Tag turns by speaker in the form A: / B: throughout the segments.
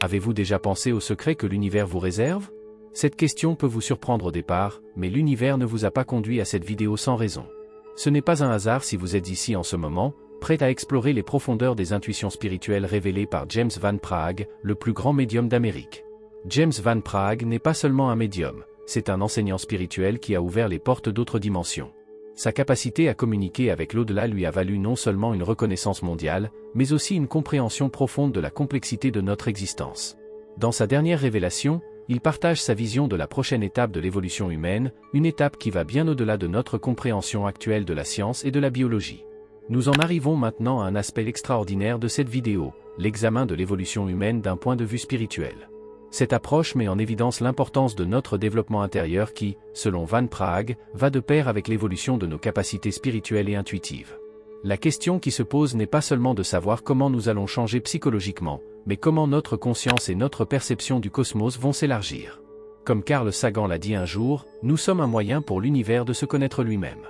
A: Avez-vous déjà pensé au secret que l'univers vous réserve? Cette question peut vous surprendre au départ, mais l'univers ne vous a pas conduit à cette vidéo sans raison. Ce n'est pas un hasard si vous êtes ici en ce moment, prêt à explorer les profondeurs des intuitions spirituelles révélées par James Van Praagh, le plus grand médium d'Amérique. James Van Praagh n'est pas seulement un médium, c'est un enseignant spirituel qui a ouvert les portes d'autres dimensions. Sa capacité à communiquer avec l'au-delà lui a valu non seulement une reconnaissance mondiale, mais aussi une compréhension profonde de la complexité de notre existence. Dans sa dernière révélation, il partage sa vision de la prochaine étape de l'évolution humaine, une étape qui va bien au-delà de notre compréhension actuelle de la science et de la biologie. Nous en arrivons maintenant à un aspect extraordinaire de cette vidéo, l'examen de l'évolution humaine d'un point de vue spirituel. Cette approche met en évidence l'importance de notre développement intérieur qui, selon Van Praagh, va de pair avec l'évolution de nos capacités spirituelles et intuitives. La question qui se pose n'est pas seulement de savoir comment nous allons changer psychologiquement, mais comment notre conscience et notre perception du cosmos vont s'élargir. Comme Carl Sagan l'a dit un jour, nous sommes un moyen pour l'univers de se connaître lui-même.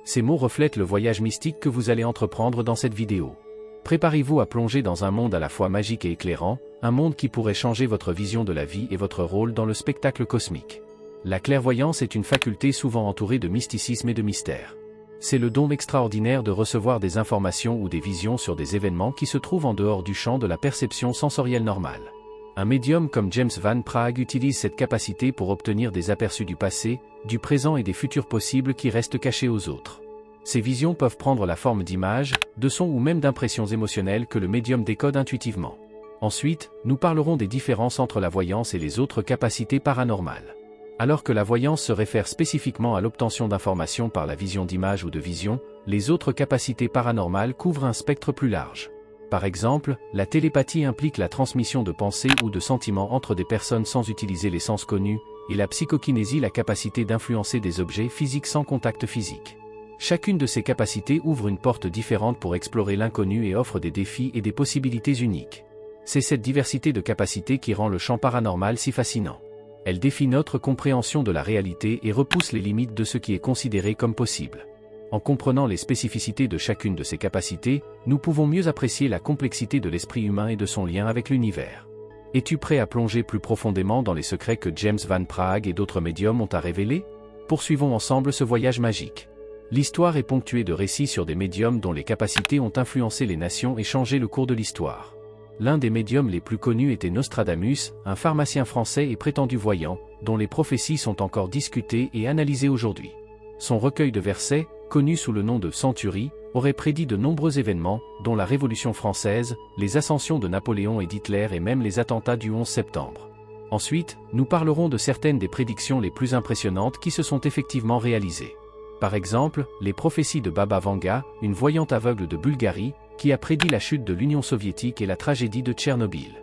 A: Ces mots reflètent le voyage mystique que vous allez entreprendre dans cette vidéo. Préparez-vous à plonger dans un monde à la fois magique et éclairant, un monde qui pourrait changer votre vision de la vie et votre rôle dans le spectacle cosmique. La clairvoyance est une faculté souvent entourée de mysticisme et de mystère. C'est le don extraordinaire de recevoir des informations ou des visions sur des événements qui se trouvent en dehors du champ de la perception sensorielle normale. Un médium comme James Van Praagh utilise cette capacité pour obtenir des aperçus du passé, du présent et des futurs possibles qui restent cachés aux autres. Ces visions peuvent prendre la forme d'images, de sons ou même d'impressions émotionnelles que le médium décode intuitivement. Ensuite, nous parlerons des différences entre la voyance et les autres capacités paranormales. Alors que la voyance se réfère spécifiquement à l'obtention d'informations par la vision d'images ou de visions, les autres capacités paranormales couvrent un spectre plus large. Par exemple, la télépathie implique la transmission de pensées ou de sentiments entre des personnes sans utiliser les sens connus, et la psychokinésie la capacité d'influencer des objets physiques sans contact physique. Chacune de ces capacités ouvre une porte différente pour explorer l'inconnu et offre des défis et des possibilités uniques. C'est cette diversité de capacités qui rend le champ paranormal si fascinant. Elle défie notre compréhension de la réalité et repousse les limites de ce qui est considéré comme possible. En comprenant les spécificités de chacune de ces capacités, nous pouvons mieux apprécier la complexité de l'esprit humain et de son lien avec l'univers. Es-tu prêt à plonger plus profondément dans les secrets que James Van Praagh et d'autres médiums ont à révéler? Poursuivons ensemble ce voyage magique. L'histoire est ponctuée de récits sur des médiums dont les capacités ont influencé les nations et changé le cours de l'histoire. L'un des médiums les plus connus était Nostradamus, un pharmacien français et prétendu voyant, dont les prophéties sont encore discutées et analysées aujourd'hui. Son recueil de versets, connu sous le nom de Century, aurait prédit de nombreux événements, dont la Révolution française, les ascensions de Napoléon et d'Hitler et même les attentats du 11 septembre. Ensuite, nous parlerons de certaines des prédictions les plus impressionnantes qui se sont effectivement réalisées. Par exemple, les prophéties de Baba Vanga, une voyante aveugle de Bulgarie, qui a prédit la chute de l'Union soviétique et la tragédie de Tchernobyl.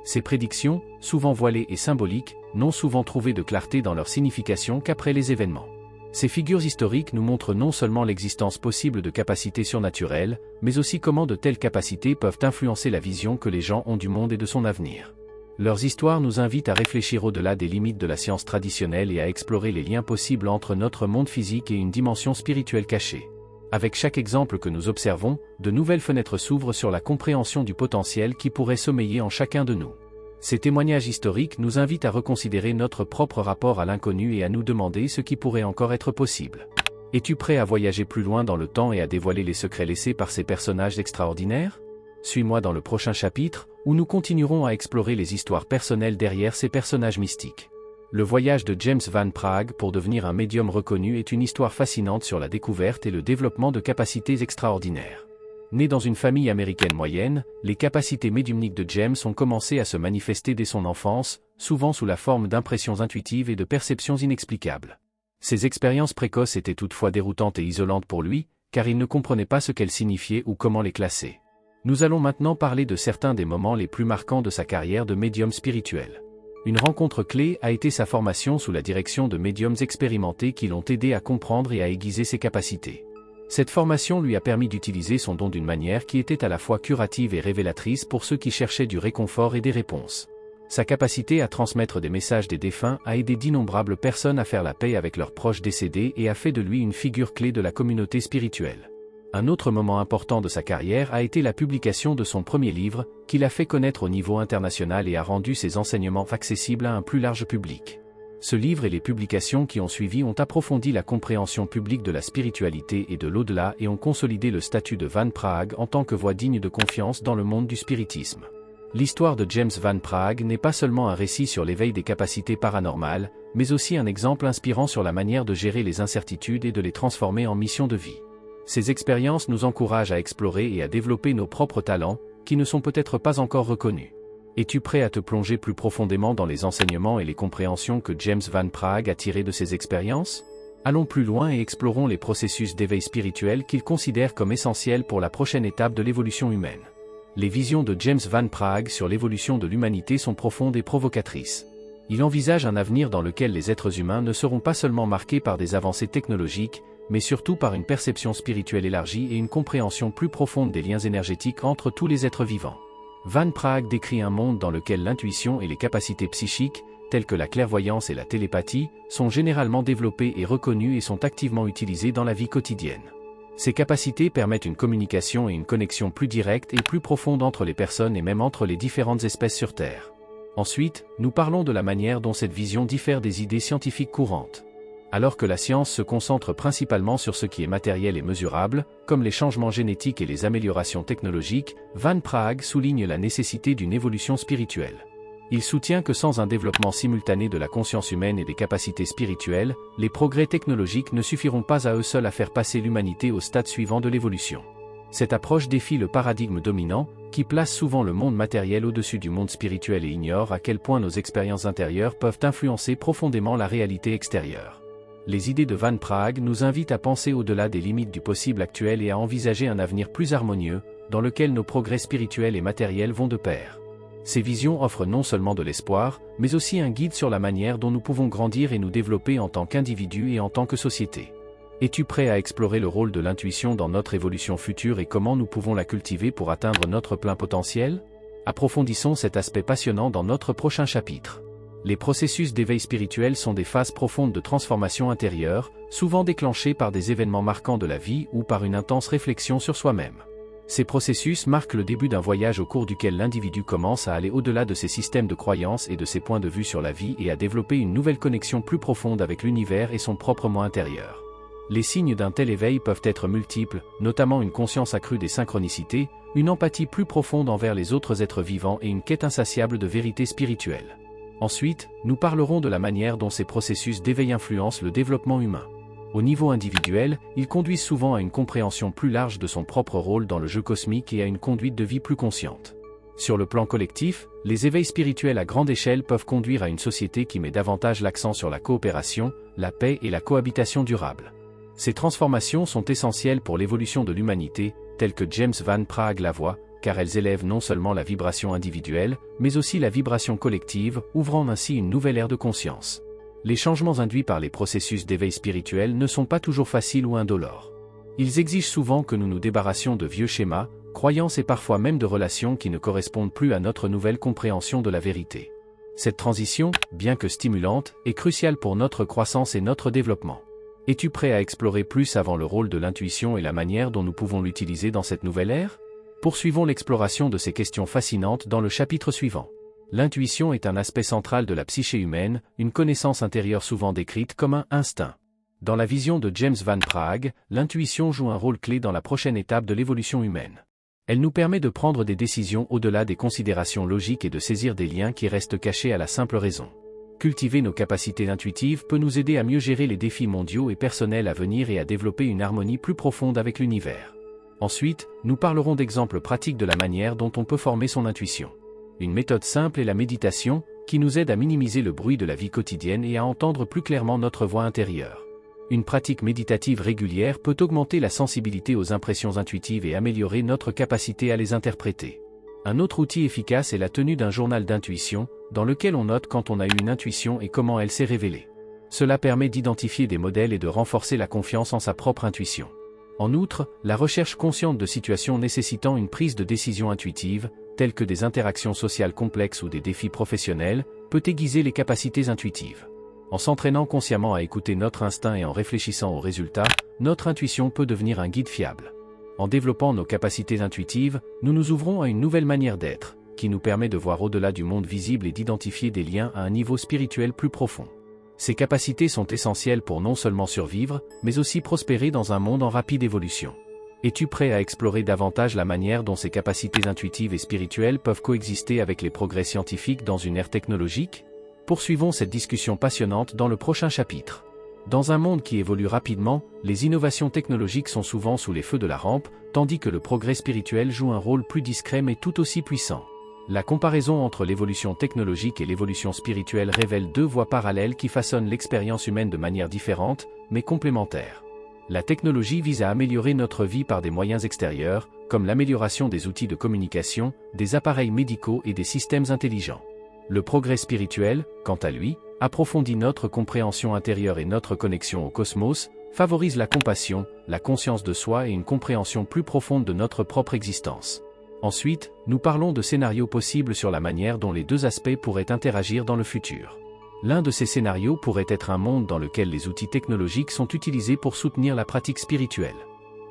A: Ces prédictions, souvent voilées et symboliques, n'ont souvent trouvé de clarté dans leur signification qu'après les événements. Ces figures historiques nous montrent non seulement l'existence possible de capacités surnaturelles, mais aussi comment de telles capacités peuvent influencer la vision que les gens ont du monde et de son avenir. Leurs histoires nous invitent à réfléchir au-delà des limites de la science traditionnelle et à explorer les liens possibles entre notre monde physique et une dimension spirituelle cachée. Avec chaque exemple que nous observons, de nouvelles fenêtres s'ouvrent sur la compréhension du potentiel qui pourrait sommeiller en chacun de nous. Ces témoignages historiques nous invitent à reconsidérer notre propre rapport à l'inconnu et à nous demander ce qui pourrait encore être possible. Es-tu prêt à voyager plus loin dans le temps et à dévoiler les secrets laissés par ces personnages extraordinaires? Suis-moi dans le prochain chapitre, où nous continuerons à explorer les histoires personnelles derrière ces personnages mystiques. Le voyage de James Van Praagh pour devenir un médium reconnu est une histoire fascinante sur la découverte et le développement de capacités extraordinaires. Né dans une famille américaine moyenne, les capacités médiumniques de James ont commencé à se manifester dès son enfance, souvent sous la forme d'impressions intuitives et de perceptions inexplicables. Ces expériences précoces étaient toutefois déroutantes et isolantes pour lui, car il ne comprenait pas ce qu'elles signifiaient ou comment les classer. Nous allons maintenant parler de certains des moments les plus marquants de sa carrière de médium spirituel. Une rencontre clé a été sa formation sous la direction de médiums expérimentés qui l'ont aidé à comprendre et à aiguiser ses capacités. Cette formation lui a permis d'utiliser son don d'une manière qui était à la fois curative et révélatrice pour ceux qui cherchaient du réconfort et des réponses. Sa capacité à transmettre des messages des défunts a aidé d'innombrables personnes à faire la paix avec leurs proches décédés et a fait de lui une figure clé de la communauté spirituelle. Un autre moment important de sa carrière a été la publication de son premier livre, qui l'a fait connaître au niveau international et a rendu ses enseignements accessibles à un plus large public. Ce livre et les publications qui ont suivi ont approfondi la compréhension publique de la spiritualité et de l'au-delà et ont consolidé le statut de Van Praagh en tant que voix digne de confiance dans le monde du spiritisme. L'histoire de James Van Praagh n'est pas seulement un récit sur l'éveil des capacités paranormales, mais aussi un exemple inspirant sur la manière de gérer les incertitudes et de les transformer en mission de vie. Ces expériences nous encouragent à explorer et à développer nos propres talents, qui ne sont peut-être pas encore reconnus. Es-tu prêt à te plonger plus profondément dans les enseignements et les compréhensions que James Van Praagh a tirés de ces expériences? Allons plus loin et explorons les processus d'éveil spirituel qu'il considère comme essentiels pour la prochaine étape de l'évolution humaine. Les visions de James Van Praagh sur l'évolution de l'humanité sont profondes et provocatrices. Il envisage un avenir dans lequel les êtres humains ne seront pas seulement marqués par des avancées technologiques, mais surtout par une perception spirituelle élargie et une compréhension plus profonde des liens énergétiques entre tous les êtres vivants. Van Praagh décrit un monde dans lequel l'intuition et les capacités psychiques, telles que la clairvoyance et la télépathie, sont généralement développées et reconnues et sont activement utilisées dans la vie quotidienne. Ces capacités permettent une communication et une connexion plus directe et plus profonde entre les personnes et même entre les différentes espèces sur Terre. Ensuite, nous parlons de la manière dont cette vision diffère des idées scientifiques courantes. Alors que la science se concentre principalement sur ce qui est matériel et mesurable, comme les changements génétiques et les améliorations technologiques, Van Praagh souligne la nécessité d'une évolution spirituelle. Il soutient que sans un développement simultané de la conscience humaine et des capacités spirituelles, les progrès technologiques ne suffiront pas à eux seuls à faire passer l'humanité au stade suivant de l'évolution. Cette approche défie le paradigme dominant, qui place souvent le monde matériel au-dessus du monde spirituel et ignore à quel point nos expériences intérieures peuvent influencer profondément la réalité extérieure. Les idées de Van Praagh nous invitent à penser au-delà des limites du possible actuel et à envisager un avenir plus harmonieux, dans lequel nos progrès spirituels et matériels vont de pair. Ces visions offrent non seulement de l'espoir, mais aussi un guide sur la manière dont nous pouvons grandir et nous développer en tant qu'individus et en tant que société. Es-tu prêt à explorer le rôle de l'intuition dans notre évolution future et comment nous pouvons la cultiver pour atteindre notre plein potentiel? Approfondissons cet aspect passionnant dans notre prochain chapitre. Les processus d'éveil spirituel sont des phases profondes de transformation intérieure, souvent déclenchées par des événements marquants de la vie ou par une intense réflexion sur soi-même. Ces processus marquent le début d'un voyage au cours duquel l'individu commence à aller au-delà de ses systèmes de croyances et de ses points de vue sur la vie et à développer une nouvelle connexion plus profonde avec l'univers et son propre moi intérieur. Les signes d'un tel éveil peuvent être multiples, notamment une conscience accrue des synchronicités, une empathie plus profonde envers les autres êtres vivants et une quête insatiable de vérité spirituelle. Ensuite, nous parlerons de la manière dont ces processus d'éveil influencent le développement humain. Au niveau individuel, ils conduisent souvent à une compréhension plus large de son propre rôle dans le jeu cosmique et à une conduite de vie plus consciente. Sur le plan collectif, les éveils spirituels à grande échelle peuvent conduire à une société qui met davantage l'accent sur la coopération, la paix et la cohabitation durable. Ces transformations sont essentielles pour l'évolution de l'humanité, telle que James Van Praagh la voit, car elles élèvent non seulement la vibration individuelle, mais aussi la vibration collective, ouvrant ainsi une nouvelle ère de conscience. Les changements induits par les processus d'éveil spirituel ne sont pas toujours faciles ou indolores. Ils exigent souvent que nous nous débarrassions de vieux schémas, croyances et parfois même de relations qui ne correspondent plus à notre nouvelle compréhension de la vérité. Cette transition, bien que stimulante, est cruciale pour notre croissance et notre développement. Es-tu prêt à explorer plus avant le rôle de l'intuition et la manière dont nous pouvons l'utiliser dans cette nouvelle ère? Poursuivons l'exploration de ces questions fascinantes dans le chapitre suivant. L'intuition est un aspect central de la psyché humaine, une connaissance intérieure souvent décrite comme un instinct. Dans la vision de James Van Praagh, l'intuition joue un rôle clé dans la prochaine étape de l'évolution humaine. Elle nous permet de prendre des décisions au-delà des considérations logiques et de saisir des liens qui restent cachés à la simple raison. Cultiver nos capacités intuitives peut nous aider à mieux gérer les défis mondiaux et personnels à venir et à développer une harmonie plus profonde avec l'univers. Ensuite, nous parlerons d'exemples pratiques de la manière dont on peut former son intuition. Une méthode simple est la méditation, qui nous aide à minimiser le bruit de la vie quotidienne et à entendre plus clairement notre voix intérieure. Une pratique méditative régulière peut augmenter la sensibilité aux impressions intuitives et améliorer notre capacité à les interpréter. Un autre outil efficace est la tenue d'un journal d'intuition, dans lequel on note quand on a eu une intuition et comment elle s'est révélée. Cela permet d'identifier des modèles et de renforcer la confiance en sa propre intuition. En outre, la recherche consciente de situations nécessitant une prise de décision intuitive, telles que des interactions sociales complexes ou des défis professionnels, peut aiguiser les capacités intuitives. En s'entraînant consciemment à écouter notre instinct et en réfléchissant aux résultats, notre intuition peut devenir un guide fiable. En développant nos capacités intuitives, nous nous ouvrons à une nouvelle manière d'être, qui nous permet de voir au-delà du monde visible et d'identifier des liens à un niveau spirituel plus profond. Ces capacités sont essentielles pour non seulement survivre, mais aussi prospérer dans un monde en rapide évolution. Es-tu prêt à explorer davantage la manière dont ces capacités intuitives et spirituelles peuvent coexister avec les progrès scientifiques dans une ère technologique? Poursuivons cette discussion passionnante dans le prochain chapitre. Dans un monde qui évolue rapidement, les innovations technologiques sont souvent sous les feux de la rampe, tandis que le progrès spirituel joue un rôle plus discret mais tout aussi puissant. La comparaison entre l'évolution technologique et l'évolution spirituelle révèle deux voies parallèles qui façonnent l'expérience humaine de manière différente, mais complémentaire. La technologie vise à améliorer notre vie par des moyens extérieurs, comme l'amélioration des outils de communication, des appareils médicaux et des systèmes intelligents. Le progrès spirituel, quant à lui, approfondit notre compréhension intérieure et notre connexion au cosmos, favorise la compassion, la conscience de soi et une compréhension plus profonde de notre propre existence. Ensuite, nous parlons de scénarios possibles sur la manière dont les deux aspects pourraient interagir dans le futur. L'un de ces scénarios pourrait être un monde dans lequel les outils technologiques sont utilisés pour soutenir la pratique spirituelle.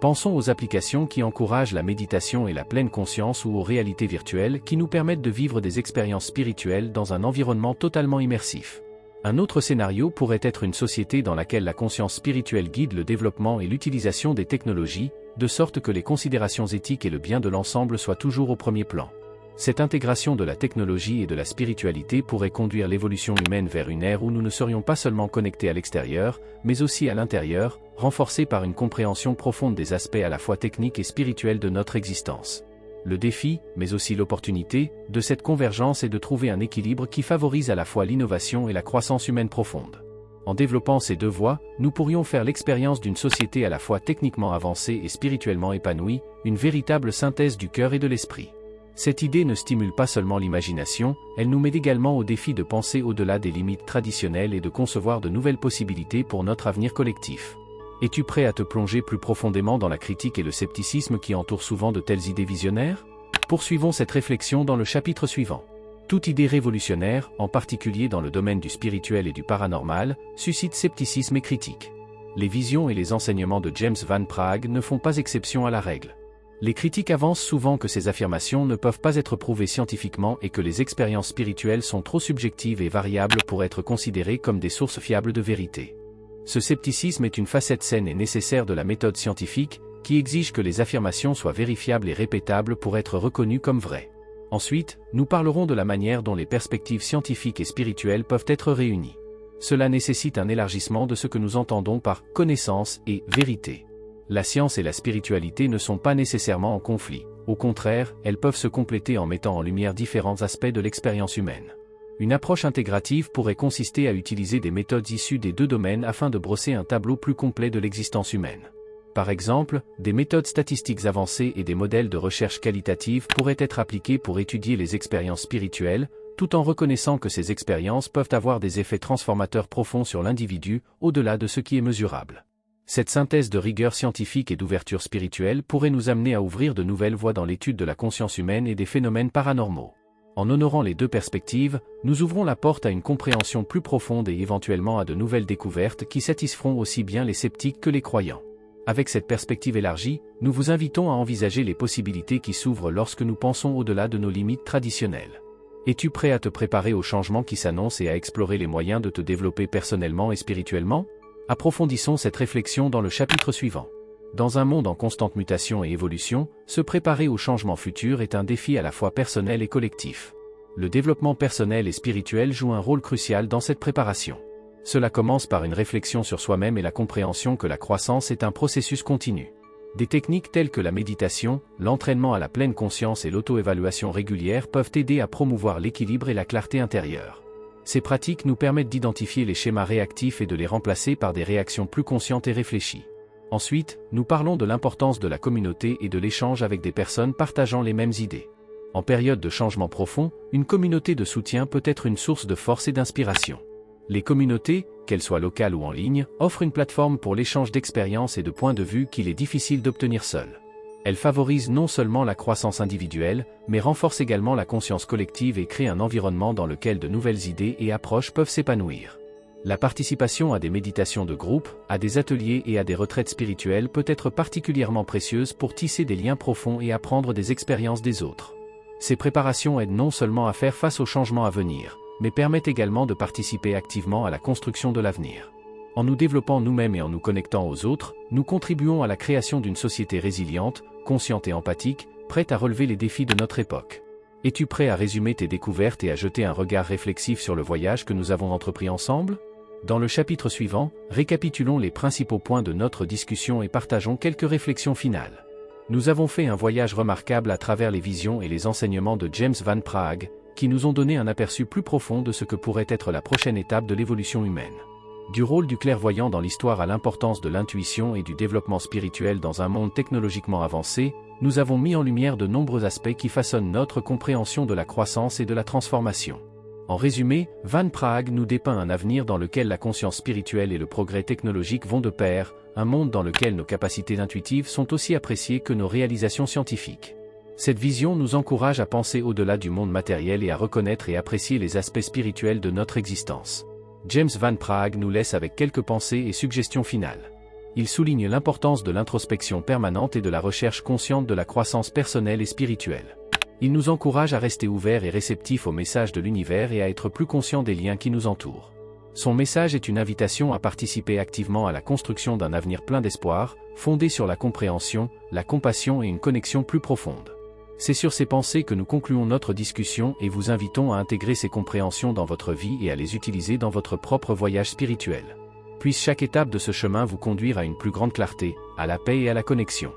A: Pensons aux applications qui encouragent la méditation et la pleine conscience ou aux réalités virtuelles qui nous permettent de vivre des expériences spirituelles dans un environnement totalement immersif. Un autre scénario pourrait être une société dans laquelle la conscience spirituelle guide le développement et l'utilisation des technologies, de sorte que les considérations éthiques et le bien de l'ensemble soient toujours au premier plan. Cette intégration de la technologie et de la spiritualité pourrait conduire l'évolution humaine vers une ère où nous ne serions pas seulement connectés à l'extérieur, mais aussi à l'intérieur, renforcés par une compréhension profonde des aspects à la fois techniques et spirituels de notre existence. Le défi, mais aussi l'opportunité, de cette convergence est de trouver un équilibre qui favorise à la fois l'innovation et la croissance humaine profonde. En développant ces deux voies, nous pourrions faire l'expérience d'une société à la fois techniquement avancée et spirituellement épanouie, une véritable synthèse du cœur et de l'esprit. Cette idée ne stimule pas seulement l'imagination, elle nous met également au défi de penser au-delà des limites traditionnelles et de concevoir de nouvelles possibilités pour notre avenir collectif. Es-tu prêt à te plonger plus profondément dans la critique et le scepticisme qui entourent souvent de telles idées visionnaires? Poursuivons cette réflexion dans le chapitre suivant. Toute idée révolutionnaire, en particulier dans le domaine du spirituel et du paranormal, suscite scepticisme et critique. Les visions et les enseignements de James Van Praagh ne font pas exception à la règle. Les critiques avancent souvent que ces affirmations ne peuvent pas être prouvées scientifiquement et que les expériences spirituelles sont trop subjectives et variables pour être considérées comme des sources fiables de vérité. Ce scepticisme est une facette saine et nécessaire de la méthode scientifique, qui exige que les affirmations soient vérifiables et répétables pour être reconnues comme vraies. Ensuite, nous parlerons de la manière dont les perspectives scientifiques et spirituelles peuvent être réunies. Cela nécessite un élargissement de ce que nous entendons par connaissance et vérité. La science et la spiritualité ne sont pas nécessairement en conflit. Au contraire, elles peuvent se compléter en mettant en lumière différents aspects de l'expérience humaine. Une approche intégrative pourrait consister à utiliser des méthodes issues des deux domaines afin de brosser un tableau plus complet de l'existence humaine. Par exemple, des méthodes statistiques avancées et des modèles de recherche qualitative pourraient être appliqués pour étudier les expériences spirituelles, tout en reconnaissant que ces expériences peuvent avoir des effets transformateurs profonds sur l'individu, au-delà de ce qui est mesurable. Cette synthèse de rigueur scientifique et d'ouverture spirituelle pourrait nous amener à ouvrir de nouvelles voies dans l'étude de la conscience humaine et des phénomènes paranormaux. En honorant les deux perspectives, nous ouvrons la porte à une compréhension plus profonde et éventuellement à de nouvelles découvertes qui satisferont aussi bien les sceptiques que les croyants. Avec cette perspective élargie, nous vous invitons à envisager les possibilités qui s'ouvrent lorsque nous pensons au-delà de nos limites traditionnelles. Es-tu prêt à te préparer aux changements qui s'annoncent et à explorer les moyens de te développer personnellement et spirituellement? Approfondissons cette réflexion dans le chapitre suivant. Dans un monde en constante mutation et évolution, se préparer au changement futur est un défi à la fois personnel et collectif. Le développement personnel et spirituel joue un rôle crucial dans cette préparation. Cela commence par une réflexion sur soi-même et la compréhension que la croissance est un processus continu. Des techniques telles que la méditation, l'entraînement à la pleine conscience et l'auto-évaluation régulière peuvent aider à promouvoir l'équilibre et la clarté intérieure. Ces pratiques nous permettent d'identifier les schémas réactifs et de les remplacer par des réactions plus conscientes et réfléchies. Ensuite, nous parlons de l'importance de la communauté et de l'échange avec des personnes partageant les mêmes idées. En période de changement profond, une communauté de soutien peut être une source de force et d'inspiration. Les communautés, qu'elles soient locales ou en ligne, offrent une plateforme pour l'échange d'expériences et de points de vue qu'il est difficile d'obtenir seul. Elles favorisent non seulement la croissance individuelle, mais renforcent également la conscience collective et créent un environnement dans lequel de nouvelles idées et approches peuvent s'épanouir. La participation à des méditations de groupe, à des ateliers et à des retraites spirituelles peut être particulièrement précieuse pour tisser des liens profonds et apprendre des expériences des autres. Ces préparations aident non seulement à faire face aux changements à venir, mais permettent également de participer activement à la construction de l'avenir. En nous développant nous-mêmes et en nous connectant aux autres, nous contribuons à la création d'une société résiliente, consciente et empathique, prête à relever les défis de notre époque. Es-tu prêt à résumer tes découvertes et à jeter un regard réflexif sur le voyage que nous avons entrepris ensemble ? Dans le chapitre suivant, récapitulons les principaux points de notre discussion et partageons quelques réflexions finales. Nous avons fait un voyage remarquable à travers les visions et les enseignements de James Van Praagh, qui nous ont donné un aperçu plus profond de ce que pourrait être la prochaine étape de l'évolution humaine. Du rôle du clairvoyant dans l'histoire à l'importance de l'intuition et du développement spirituel dans un monde technologiquement avancé, nous avons mis en lumière de nombreux aspects qui façonnent notre compréhension de la croissance et de la transformation. En résumé, Van Praagh nous dépeint un avenir dans lequel la conscience spirituelle et le progrès technologique vont de pair, un monde dans lequel nos capacités intuitives sont aussi appréciées que nos réalisations scientifiques. Cette vision nous encourage à penser au-delà du monde matériel et à reconnaître et apprécier les aspects spirituels de notre existence. James Van Praagh nous laisse avec quelques pensées et suggestions finales. Il souligne l'importance de l'introspection permanente et de la recherche consciente de la croissance personnelle et spirituelle. Il nous encourage à rester ouverts et réceptifs aux messages de l'univers et à être plus conscients des liens qui nous entourent. Son message est une invitation à participer activement à la construction d'un avenir plein d'espoir, fondé sur la compréhension, la compassion et une connexion plus profonde. C'est sur ces pensées que nous concluons notre discussion et vous invitons à intégrer ces compréhensions dans votre vie et à les utiliser dans votre propre voyage spirituel. Puisse chaque étape de ce chemin vous conduire à une plus grande clarté, à la paix et à la connexion.